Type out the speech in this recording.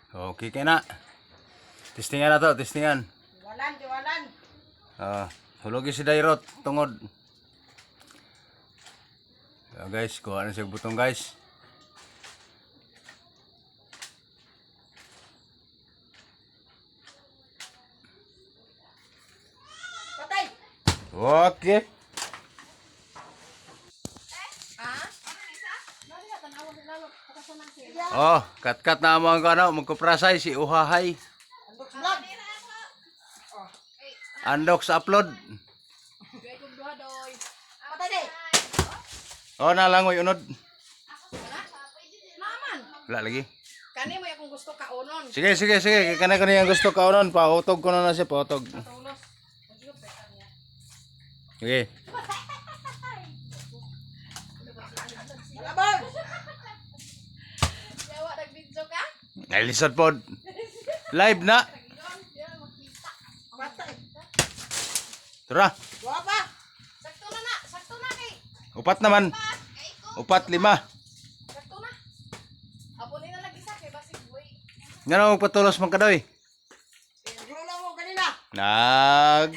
Okay kay na. Testingan na to, testingan. Tiwalan. Hulogi si Dairot tungod. Guys, kuha na siya butong guys. Patay. Okay. Oh, kat-kat na mo ang ano, magkuprasay si Uhahay. Vlog. Andok sa upload. Patay di. Oh, nalangoy unod. Naman. Wala lagi. Kani mo akong gusto kaunon. Sige. Kana yang gusto ka unon, pautog ko na siya, pautog. Tulos. Sige. Labang. Yawa nag-video ka? Ay, lisod pod. Live na. Patay. Tara. Wa pa. Sakto na kay. Upat naman. Kay ko. Upat, 5. Sakto na. Apo ni na lagi sa kay basig boy. Nga na magpatulos man ka daw eh. Gulo mo kanina. Nag